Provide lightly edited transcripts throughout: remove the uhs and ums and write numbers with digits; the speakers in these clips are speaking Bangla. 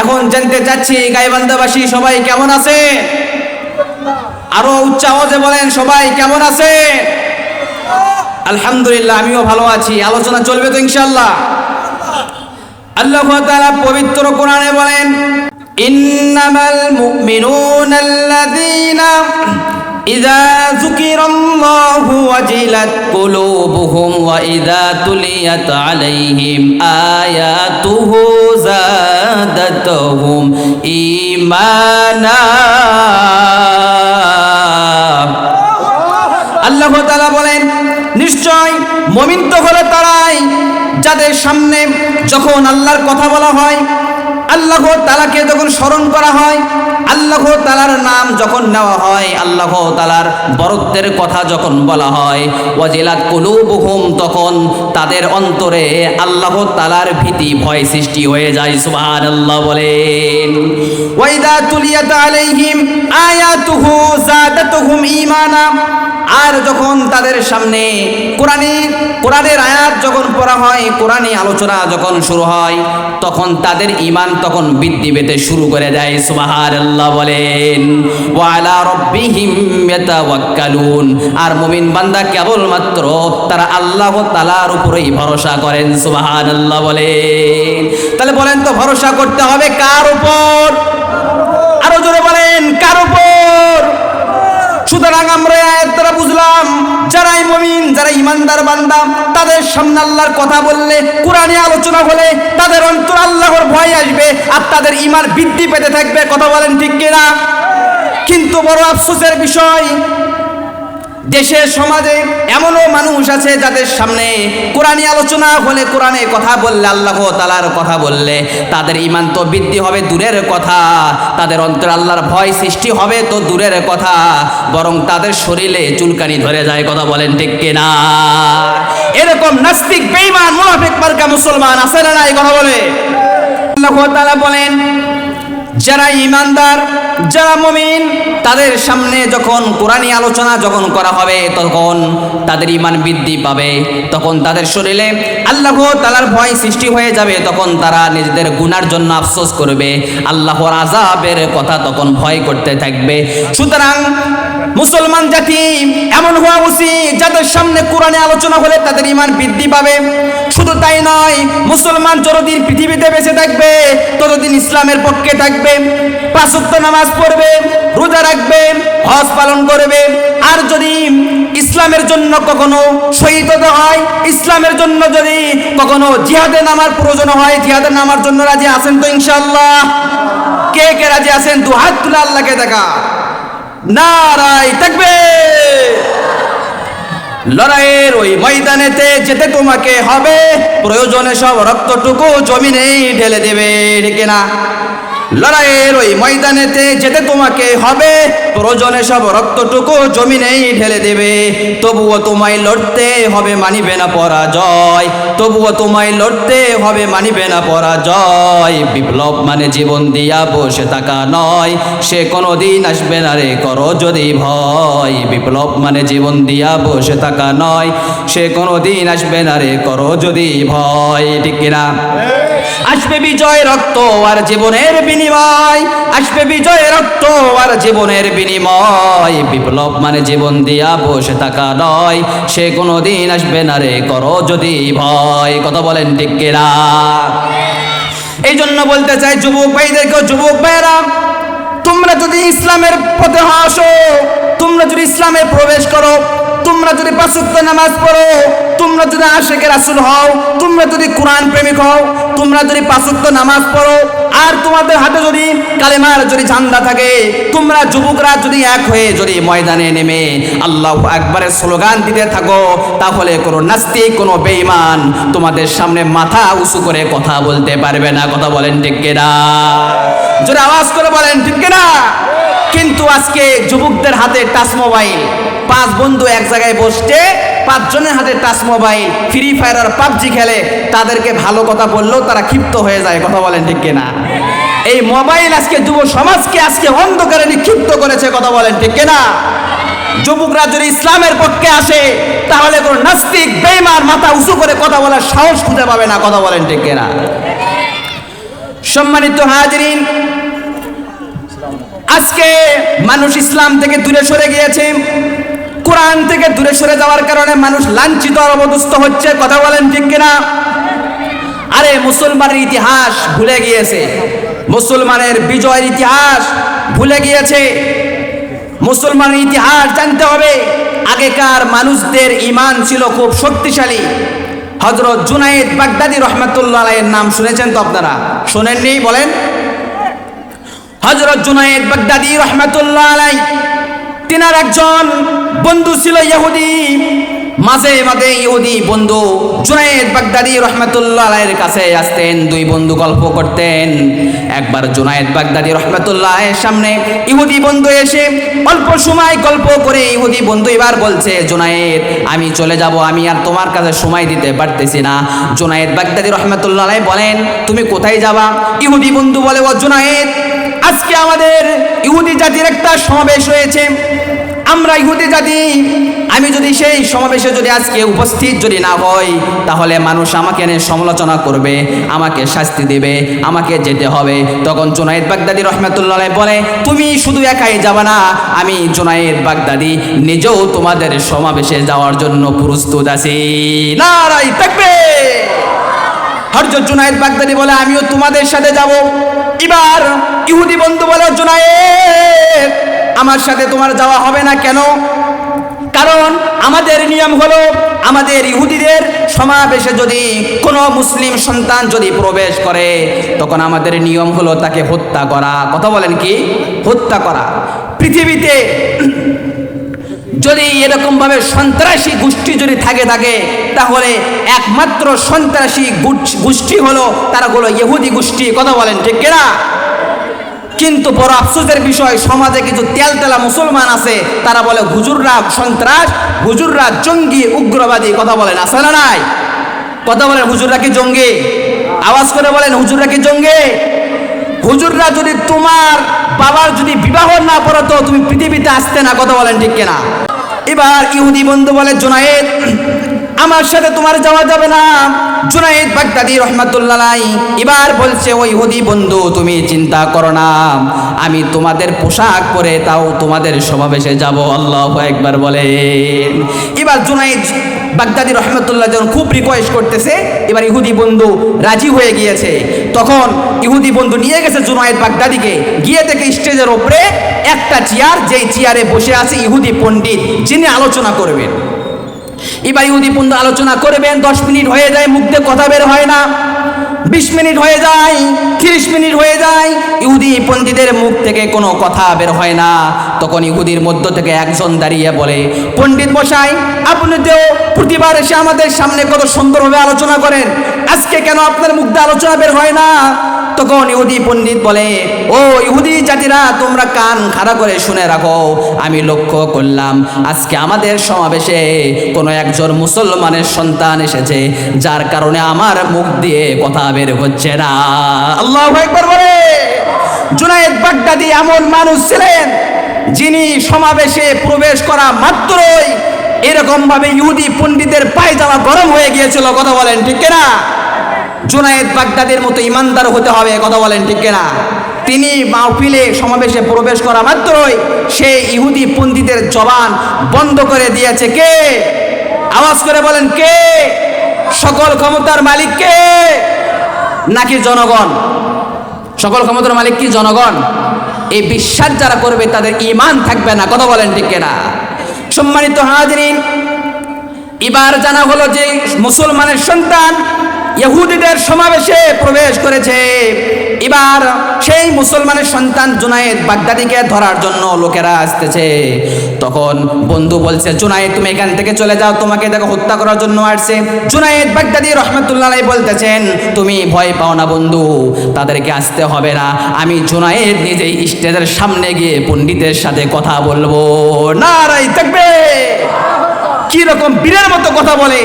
এখন জানতে চাচ্ছি গাইবান্ধাবাসী সবাই কেমন আছে? আরো উচ্চ আওয়াজে বলেন সবাই কেমন আছে? আলহামদুলিল্লাহ, আমিও ভালো আছি। আলোচনা চলবে তো ইনশাআল্লাহ। আল্লাহ তাআলা পবিত্র কোরআনে বলেন, ইন্নামাল মুমিনুনাল্লাযীনা ইযা যুকিরাল্লাহু ওয়াজিলাত কুলুবুহুম ওয়া ইযা তুলিয়াত আলাইহিম আয়াতুহু যাদাতুহুম ঈমানা। আল্লাহ তাআলা বলেন, নিশ্চয় মুমিন তো হলো তারাই যাদের সামনে যখন আল্লাহর কথা বলা হয়, আল্লাহ তাআলাকে যখন স্মরণ করা হয়, আল্লাহ তাআলার নাম যখন নেওয়া হয়, আল্লাহ তাআলার বরত্বের কথা যখন বলা হয়, ওয়াজিলাত কুলুবুহুম, তখন তাদের অন্তরে আল্লাহ তাআলার ভীতি ভয় সৃষ্টি হয়ে যায়। সুবহানাল্লাহ বলেন। ওয়া ইযা তুলিয়াত আলাইহিম আয়াতুহু যাদাতুহুম ঈমানা, আর যখন তাদের সামনে কোরআনের আয়াত যখন পড়া হয়, কোরআনী আলোচনা যখন শুরু হয়, তখন তাদের ঈমান তখন বৃদ্ধি পেতে শুরু করে দেয়। সুবহানাল্লাহ বলেন। ওয়া আলা রাব্বিহিম ইয়াতাওয়াক্কালুন, আর মুমিন বান্দা কেবলমাত্র তারা আল্লাহ তাআলার উপরেই ভরসা করেন। সুবহানাল্লাহ বলেন। তাহলে বলেন তো ভরসা করতে হবে কার উপর? আরো জোরে বলেন, কার উপর? সুতরাং আমরা আয়াত দ্বারা বুঝলাম, যারাই মুমিন, যারা ইমানদার বান্দা, তাদের সামনে আল্লাহর কথা বললে, কোরআনে আলোচনা হলে তাদের অন্তর আল্লাহর ভয় আসবে আর তাদের ঈমান বৃদ্ধি পেতে থাকবে। কথা বলেন ঠিক কিনা? কিন্তু বড় আফসোসের বিষয়, দেশের সমাজে এমনও মানুষ আছে যাদের সামনে কোরআনী আলোচনা হলে, কোরআনে কথা বললে, আল্লাহ তাআলার কথা বললে তাদের ঈমান তো বৃদ্ধি হবে দূরের কথা, তাদের অন্তরে আল্লাহর ভয় সৃষ্টি হবে তো দূরের কথা, বরং তাদের শরীরে চুলকানি ধরে যায়। কথা বলেন ঠিক কিনা? এরকম নাস্তিক, বেঈমান, মুনাফিক মার্কা মুসলমান আছে না নাই? কথা বলে। আল্লাহ তাআলা বলেন, যারা ঈমানদার, যারা মুমিন, তাদের সামনে যখন কোরআনী আলোচনা যখন করা হবে, তখন তাদের ঈমান বৃদ্ধি পাবে, তখন তাদের শরীরে আল্লাহ তাআলার ভয় সৃষ্টি হয়ে যাবে, তখন তারা নিজেদের গুনার জন্য আফসোস করবে, আল্লাহর আযাবের কথা তখন ভয় করতে থাকবে। সুতরাং মুসলমান জাতি এমন হওয়া উচিত যাদের সামনে কোরআনী আলোচনা হলে তাদের ঈমান বৃদ্ধি পাবে। শুধু তাই নয়, মুসলমান যতদিন পৃথিবীতে বেঁচে থাকবে ততদিন ইসলামের পক্ষে থাকবে, 5 ওয়াক্ত নামাজ পড়বে, রোজা রাখবে, হজ পালন করবে। আর যদি ইসলামের জন্য কখনো শহীদ হতে হয়, ইসলামের জন্য যদি কখনো জিহাদে নামার প্রয়োজন হয়, জিহাদে নামার জন্য রাজি আছেন তো ইনশাআল্লাহ? কে কে রাজি আছেন? দু হাত তুলে আল্লাহকে দেখা। নারায়ে তাকবীর। লড়াইয়ের ওই ময়দানেতে যেতে তোমাকে হবে, প্রয়োজনে সব রক্তটুকু জমিনেই ঢেলে দেবে। ঠিক না? লড়াইয়ের ওই ময়দানেতে যেতে তোমাকে হবে, প্রয়োজনে সব রক্তটুকু জমিনেই ঢেলে দেবে। তবুও তোমায় লড়তে হবে, মানিবে না পরাজয়। তবুও তোমায় লড়তে হবে, মানিবে না পরাজয়। বিপ্লব মানে জীবন দিয়া বসে থাকা নয়, সে কোনোদিন আসবে না রে করো যদি ভয়। বিপ্লব মানে জীবন দিয়া বসে থাকা নয়, সে কোনোদিন আসবে না রে করো যদি ভয়। ঠিক কিনা? আসবে বিজয়, রক্ত আর জীবনের বিনিময়। আসবে বিজয়, রক্ত আর জীবনের বিনিময়। বিপ্লব মানে জীবন দিয়া বসে থাকা নয়, সে কোনোদিন আসবে না রে করো যদি ভয়। কথা বলেন ঠিক কিনা? এই জন্য বলতে চাই যুবক ভাইদেরকে, যুবক ভাইরা, তোমরা যদি ইসলামের পথে আসো, তোমরা যদি ইসলামে প্রবেশ করো, তোমরা যদি 5 ওয়াক্ত নামাজ পড়ো, তোমরা যদি আশিকে রাসূল হও, তোমরা যদি কোরআন প্রেমিক হও, তোমরা যদি 5 ওয়াক্ত নামাজ পড়ো, আর তোমাদের হাতে যদি কালেমার যদি ঝান্ডা থাকে, তোমরা যুবকরা যদি এক হয়ে যদি ময়দানে নেমে আল্লাহু আকবারের স্লোগান দিতে থাকো, তাহলে কোনো নাস্তিক, কোনো বেঈমান তোমাদের সামনে মাথা উঁচু করে কথা বলতে পারবে না। কথা বলেন ঠিক কিনা? জোরে আওয়াজ করে বলেন ঠিক কিনা? কিন্তু আজকে যুবকদের হাতে টাচ মোবাইল, 5 বন্ধু এক জায়গায় বসতে, 5 জনের হাতে টাচ মোবাইল, ফ্রি ফায়ার আর পাবজি খেলে, তাদেরকে ভালো কথা বললেও তারা ক্ষিপ্ত হয়ে যায়। কথা বলেন ঠিক কিনা? এই মোবাইল আজকে যুব সমাজকে আজকে অন্ধকারে নিক্ষিপ্ত করেছে। কথা বলেন ঠিক কিনা? যুবকরা যদি ইসলামের পক্ষে আসে, তাহলে কোন নাস্তিক, বেঈমান মাথা উঁচু করে কথা বলার সাহস খুঁজে পাবে না। কথা বলেন ঠিক কিনা? সম্মানিত হাজিরিন, আজকে মানুষ ইসলাম থেকে দূরে সরে গিয়েছে। কোরআন থেকে দূরে সরে যাওয়ার কারণে মানুষ লাঞ্ছিত আর অবদুষ্ট হচ্ছে। কথা বলেন ঠিক কিনা? আরে মুসলমানের ইতিহাস ভুলে গিয়েছে, মুসলমানের বিজয়ের ইতিহাস ভুলে গিয়েছে। মুসলমানের ইতিহাস জানতে হবে। আগেকার মানুষদের ঈমান ছিল খুব শক্তিশালী। হযরত জুনায়েদ বাগদাদী রাহমাতুল্লাহ আলাইহির নাম শুনেছেন তো আপনারা? শোনেননি? বলেন। হযরত জুনায়েদ বাগদাদী রাহমাতুল্লাহ আলাইহি তিনার একজন বন্ধু ছিল ইহুদি। মাঝে মাঝে ইহুদি বন্ধু জুনায়েদ বাগদাদী রাহমাতুল্লাহ আলাইহির কাছে আসতেন, দুই বন্ধু গল্প করতেন। একবার জুনায়েদ বাগদাদী রাহমাতুল্লাহ আলাইহির সামনে ইহুদি বন্ধু এসে অল্প সময় গল্প করে ইহুদি বন্ধু এবার বলছে, জুনায়েদ আমি চলে যাব, আমি আর তোমার কাছে সময় দিতে পারতেছি না। জুনায়েদ বাগদাদী রাহমাতুল্লাহ আলাইহি বলেন, তুমি কোথায় যাবা? ইহুদি বন্ধু বলে, ও জুনায়েদ, আজকে আমাদের ইহুদি জাতির একটা সমাবেশ হয়েছে। আমরা ইহুদি জাতি, আমি যদি সেই সমাবেশে যদি আজকে উপস্থিত যদি না হই, তাহলে মানুষ আমাকে নিয়ে সমালোচনা করবে, আমাকে শাস্তি দেবে, আমাকে যেতে হবে। তখন জুনায়েদ বাগদাদী রাহমাতুল্লাহ আলাইহি বলে, তুমি শুধু একাই যাবে না, আমি জুনায়েদ বাগদাদী নিজেও তোমাদের সমাবেশে যাওয়ার জন্য প্রস্তুত আছি। নারায়ে তাকবীর। হযরত জুনায়েদ বাগদাদী বলে, আমিও তোমাদের সাথে যাব। এবার ইহুদি বন্ধু বলে, জুনায়েদ আমার সাথে তোমার যাওয়া হবে না। কেন? কারণ আমাদের নিয়ম হলো, আমাদের ইহুদিদের সমাবেশে যদি কোনো মুসলিম সন্তান যদি প্রবেশ করে, তখন আমাদের নিয়ম হলো তাকে হত্যা করা। কথা বলেন কি? হত্যা করা। পৃথিবীতে যদি এরকমভাবে সন্ত্রাসী গোষ্ঠী যদি থাকে তাহলে একমাত্র সন্ত্রাসী গোষ্ঠী হলো তারা হলো ইহুদি গোষ্ঠী। কথা বলেন ঠিক কিনা? কিন্তু বড় আফসোসের বিষয়, সমাজে কিছু তেলতেলা মুসলমান আছে, তারা বলে হুজুররা সন্ত্রাস, হুজুররা জঙ্গি, উগ্রবাদী। কথা বলেন আছে না নাই? কথা বলেন, হুজুররা কি জঙ্গি? আওয়াজ করে বলেন, হুজুররা কি জঙ্গি? হুজুররা যদি তোমার বাবার যদি বিবাহ না পড়াতো, তুমি পৃথিবীতে আসতে না। কথা বলেন ঠিক কিনা? এবার ইহুদি বন্ধু বলে, জুনায়েদ আমার সাথে তোমার যাওয়া যাবে না। জুনায়েদ বাগদাদী রাহমাতুল্লাহ আলাইহি এবার বলছে, ওই ইহুদি বন্ধু তুমি চিন্তা করো না, আমি তোমাদের পোশাক পরে তাও তোমাদের সমাবেশে যাব। আল্লাহু আকবার বলেন। এবার জুনায়েদ বাগদাদী রাহমাতুল্লাহ যখন খুব রিকোয়েস্ট করতেছে, এবার ইহুদি বন্ধু রাজি হয়ে গিয়েছে। তখন ইহুদি বন্ধু নিয়ে গেছে জুনায়েদ বাগদাদীকে, গিয়ে দেখে স্টেজের ওপরে একটা চেয়ার, যেই চেয়ারে বসে আছে ইহুদি পণ্ডিত, যিনি আলোচনা করবেন। এবার ইহুদি বন্ধু আলোচনা করবেন। 10 মিনিট হয়ে যায়, মুখ দিয়ে কথা বের হয় না। 20 মিনিট হয়ে যায়, 30 মিনিট হয়ে যায়, ইহুদি পণ্ডিতের মুখ থেকে কোনো কথা বের হয় না। তখন ইহুদির মধ্য থেকে একজন দাঁড়িয়ে বলে, পণ্ডিত মশাই, আপনি তো প্রতিবার এসে আমাদের সামনে কত সুন্দরভাবে আলোচনা করেন, আজকে কেন আপনার মুখ দিয়ে আলোচনা বের হয় না? তখন ইহুদি পণ্ডিত বলে, ও ইহুদি জাতিরা, তোমরা কান খাড়া করে শুনে রাখো, আমি লক্ষ্য করলাম আজকে আমাদের সমাবেশে কোনো একজন মুসলমানের সন্তান এসেছে, যার কারণে আমার মুখ দিয়ে কথা বের হচ্ছে না। আল্লাহু আকবার বলে। জুনায়েদ বাগদাদী এমন মানুষ ছিলেন, যিনি সমাবেশে প্রবেশ করা মাত্রই এরকম ভাবে ইহুদি পণ্ডিতের পায়জামা গরম হয়ে গিয়েছিল। কথা বলেন ঠিক কিনা? জুনায়েদ বাগদাদীর মতো ইমানদার হতে হবে। কথা বলেন ঠিক কিনা? তিনি মাহফিলে সমাবেশে প্রবেশ করা মাত্রই সেই ইহুদি পণ্ডিতের জবান বন্ধ করে দিয়েছে কে? আওয়াজ করে বলেন, কে? সকল ক্ষমতার মালিক কে? নাকি জনগণ? সকল ক্ষমতার মালিক কি জনগণ? এই বিশ্বাস যারা করবে তাদের ঈমান থাকবে না। কথা বলেন ঠিক কিনা? সম্মানিত হাজিরিন, এবার জানা হলো যে মুসলমানের সন্তান ইহুদিদের সমাবেশে প্রবেশ করেছে। এবার সেই মুসলমানের সন্তান জুনায়েদ বাগদাদীকে ধরার জন্য লোকেরা আসতেছে। তখন বন্ধু বলছে, জুনায়েদ তুমি এখান থেকে চলে যাও, তোমাকে দেখো হত্যা করার জন্য আসছে। জুনায়েদ বাগদাদী রাহমাতুল্লাহ আলাইহি বলতেছেন, তুমি ভয় পাও না বন্ধু, তাদেরকে আসতে হবে না, আমি জুনায়েদ নিজেই স্টেজের সামনে গিয়ে পণ্ডিতের সাথে কথা বলবো। নারায়ে তাকবীর। কি রকম বীরের মতো কথা বলে,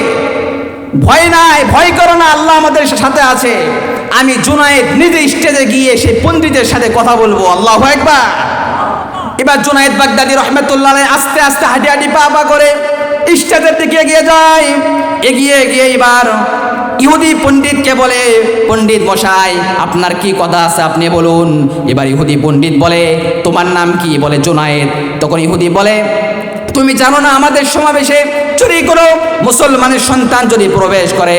ভয় নাই, ভয় করো না, আল্লাহ আমাদের সাথে আছে, আমি জুনায়েদ নিজে স্টেজে গিয়ে সেই পণ্ডিতের সাথে কথা বলবো। আল্লাহু আকবার। এবার জুনায়েদ বাগদাদী রাহমাতুল্লাহ আলাইহি আস্তে আস্তে হাঁটি হাঁটি পা পা করে স্টেজের দিকে এগিয়ে যায়। এগিয়ে এবার ইহুদি পণ্ডিতকে বলে, পণ্ডিত মশাই আপনার কি কথা আছে আপনি বলুন। এবার ইহুদি পণ্ডিত বলে, তোমার নাম কি? বলে জুনায়েদ। তখন ইহুদি বলে, তুমি জানো না আমাদের সমাবেশে চুরি করো মুসলমানের সন্তান যদি প্রবেশ করে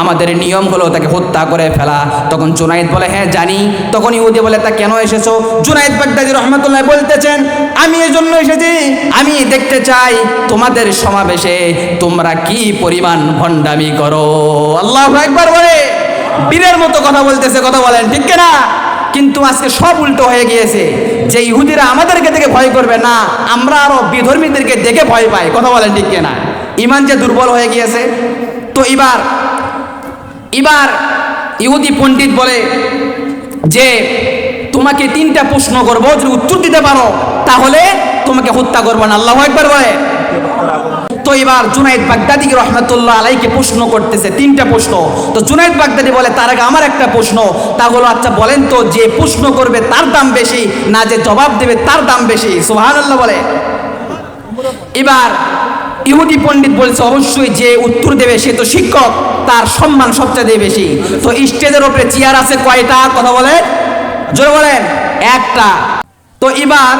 আমাদের নিয়ম হলো তাকে হত্যা করে ফেলা। তখন জুনায়েদ বলে, হ্যাঁ জানি। তখন ইহুদি বলে, তা কেন এসেছো? জুনায়েদ বাগদাদী রহমতুল্লাহ বলতেছেন, আমি এই জন্য এসেছি, আমি দেখতে চাই তোমাদের সমাবেশে তোমরা কি পরিমাণ ভণ্ডামি করো। আল্লাহু আকবার বলে, বীরের মতো কথা বলতেছে, কথা বলেন ঠিক কিনা? কিন্তু আজকে সব উল্টো হয়ে গিয়েছে, যে ইহুদিরা আমাদেরকে দেখে ভয় করবে না, আমরা আরো বিধর্মীদেরকে দেখে ভয় পাই। কথা বলেন ঠিক কিনা? ইমান যে দুর্বল হয়ে গিয়েছে। তো এবার ইহুদি পণ্ডিত বলে যে তোমাকে 3টা প্রশ্ন করবো, যদি উত্তর দিতে পারো তাহলে তোমাকে হত্যা করবো না। আল্লাহু আকবার বলে। তো এবার জুনায়েদ বাগদাদী রহমতুল্লাহ আলাইকে প্রশ্ন করতেছে 3টা প্রশ্ন। তো জুনায়েদ বাগদাদী বলে, তার আগে আমার একটা প্রশ্ন, তা হলো আচ্ছা বলেন তো যে প্রশ্ন করবে তার দাম বেশি না যে জবাব দেবে তার দাম বেশি? সুবহানাল্লাহ বলে। এবার ইহুদি পণ্ডিত বলছে, অবশ্যই যে উত্তর দেবে সে তো শিক্ষক, তার সম্মান সবচেয়ে বেশি। তো স্টেজের উপরে চেয়ার আছে কয়টা? কথা বলে জোরে বলেন। একটা। তো এবার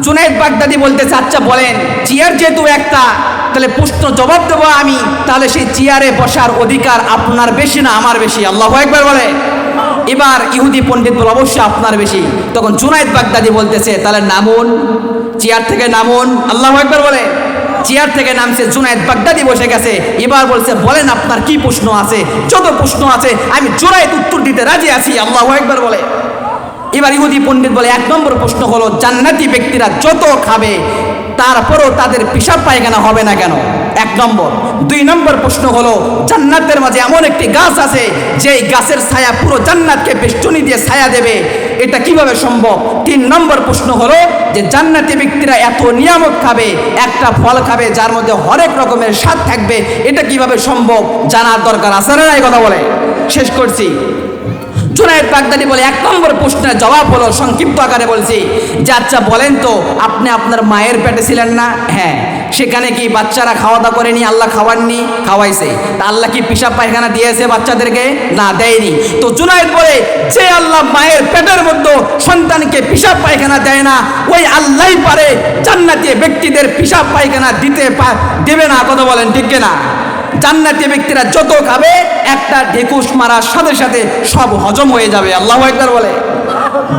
জুনায়েদ বাগদাদী বলতেছে, আচ্ছা বলেন চেয়ার যেহেতু একটা, তাহলে প্রশ্ন জবাব দেবো আমি, তাহলে সেই চেয়ারে বসার অধিকার আপনার বেশি না আমার বেশি? আল্লাহু আকবার বলে। এবার ইহুদি পণ্ডিত বলে, অবশ্যই আপনার বেশি। তখন জুনায়েদ বাগদাদী বলতেছে, তাহলে নামুন, চেয়ার থেকে নামুন। আল্লাহু আকবার বলে। চেয়ার থেকে নামছে, জুনায়েদ বাগদাদী বসে গেছে। এবার বলছে, বলেন আপনার কি প্রশ্ন আছে? যত প্রশ্ন আছে আমি জুনায়েদ উত্তর দিতে রাজি আছি। আল্লাহু আকবার বলে। এবার ইহুদি পণ্ডিত বলে, 1 নম্বর প্রশ্ন হলো জান্নাতি ব্যক্তিরা যত খাবে তারপরও তাদের পেশাব পায়খানা হবে না কেন? 1 নম্বর। 2 নম্বর প্রশ্ন হলো জান্নাতের মাঝে এমন একটি গাছ আছে যে গাছের ছায়া পুরো জান্নাতকে বেষ্টনী দিয়ে ছায়া দেবে, এটা কিভাবে সম্ভব? 3 নম্বর প্রশ্ন হলো যে জান্নাতি ব্যক্তিরা এত নিয়ামত খাবে, একটা ফল খাবে যার মধ্যে হরেক রকমের স্বাদ থাকবে, এটা কিভাবে সম্ভব? জানার দরকার আছে না? এই কথা বলে শেষ করছি। জুনায়েদ বাগদাদী বলে, 1 নম্বর প্রশ্নের জবাব হলো, সংক্ষিপ্ত আকারে বলছি যে আচ্ছা বলেন তো আপনি আপনার মায়ের পেটে ছিলেন না? হ্যাঁ। সেখানে কি বাচ্চারা খাওয়া দাওয়া করেনি? আল্লাহ খাওয়াননি? খাওয়াইছে। তা আল্লাহ কি পেশাব পায়খানা দিয়েছে বাচ্চাদেরকে? না, দেয়নি। তো জুনায়েদ বলে, যে আল্লাহ মায়ের পেটের মধ্যে সন্তানকে পেশাব পায়খানা দেয় না, ওই আল্লাহই পারে জান্নাতি ব্যক্তিদের পেশাব পায়খানা দেবে না। কথা বলেন ঠিক কিনা? জান্নাতি ব্যক্তিরা যত খাবে একটা ঢেকুশ মারার সাথে সাথে সব হজম হয়ে যাবে। আল্লাহু আকবার বলে।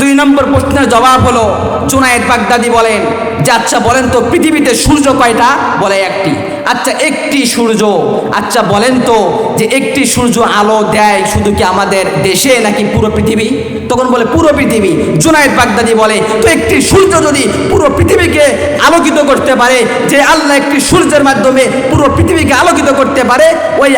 2 নম্বর প্রশ্নের জবাব হলো জুনায়েদ বাগদাদী বলেন যে আচ্ছা বলেন তো পৃথিবীতে সূর্য কয়টা? বলে 1টি। আচ্ছা 1টি সূর্য, আচ্ছা বলেন তো যে 1টি সূর্য আলো দেয় শুধু কি আমাদের দেশে নাকি পুরো পৃথিবী? তখন বলে পুরো পৃথিবী। জুনায়েদ বাগদাদী বলে, তো 1টি সূর্য যদি পুরো পৃথিবীকে আলোকিত করতে পারে, যে আল্লাহ 1টি সূর্যের মাধ্যমে পুরো পৃথিবীকে আলোকিত করতে পারে, ওই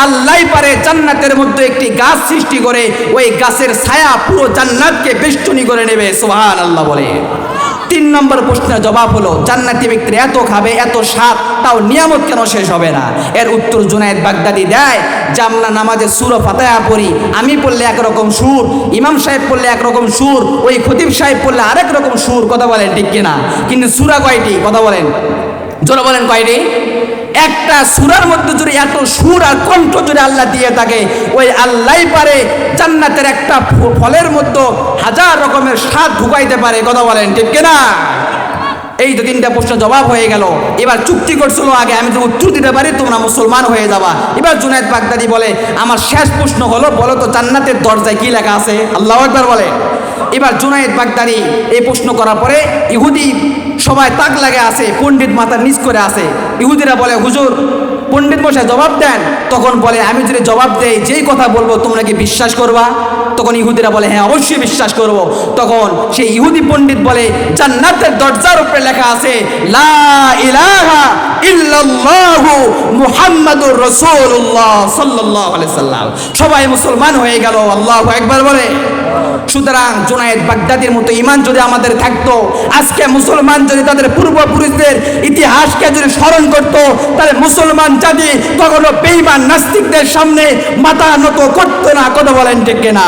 আল্লাহই পারে জান্নাতের মধ্যে একটি গাছ সৃষ্টি করে ওই গাছের ছায়া পুরো জান্নাতকে বেষ্টনী করে নেবে। সুবহানাল্লাহ বলে। 3 নম্বর প্রশ্নের জবাব হলো জান্নাতি ব্যক্তিরা এত খাবে, এত স্বাদ, তাও নিয়ামত কেন শেষ হবে না? এর উত্তর জুনায়েদ বাগদাদী দেয় যে আমরা নামাজে সূরা ফাতিহা পড়ি, আমি পড়লে একরকম সুর, ইমাম সাহেব পড়লে একরকম সুর, ওই খতিব সাহেব পড়লে আরেক রকম সুর। কথা বলেন ঠিক কিনা? কিন্তু সূরা কয়টি? কথা বলেন জোরে বলেন, কয়টি? একটা সূরার মধ্যে যদি এত সুর আর কণ্ঠ যদি আল্লাহ দিয়ে থাকে, ওই আল্লাহই পারে জান্নাতের একটা ফলের মধ্যে 1000 রকমের স্বাদ ঢুকাইতে পারে। কথা বলেন ঠিক কিনা? এই তো 3টা প্রশ্ন জবাব হয়ে গেল। এবার চুক্তি করছিল আগে, আমি তো উত্তর দিতে পারি তোমরা মুসলমান হয়ে যাবা। এবার জুনায়েদ বাগদাদী বলে, আমার শেষ প্রশ্ন হলো বলো তো জান্নাতের দরজায় কি লেখা আছে? আল্লাহু আকবার বলে। এবার জুনায়েদ বাগদাদী এই প্রশ্ন করার পরে ইহুদি সবাই তাক লাগে আছে, পণ্ডিত মাথার নিচ করে আছে। ইহুদিরা বলে, হুজুর পণ্ডিত মশাই জবাব দেন। তখন বলে, আমি যদি জবাব দেই যেই কথা বলবো তোমরা কি বিশ্বাস করবা? তখন ইহুদিরা বলে, হ্যাঁ অবশ্যই বিশ্বাস করব। তখন সেই ইহুদি পণ্ডিত বলে, জান্নাতের দরজার উপরে লেখা আছে লা ইলাহা ইল্লাল্লাহু মুহাম্মাদুর রাসূলুল্লাহ সাল্লাল্লাহু আলাইহি সাল্লাম। সবাই মুসলমান হয়ে গেল। আল্লাহু আকবার বলে। সুতরাং জুনায়েদ বাগদাদীর মতো ঈমান যদি আমাদের থাকতো, আজকে মুসলমান যদি তাদের পূর্বপুরুষদের ইতিহাসকে যদি স্মরণ করত, তাহলে মুসলমান জাতি কখনো বেঈমান নাস্তিকদের সামনে মাথা নত করতো না। কথা বলেন ঠিক কিনা?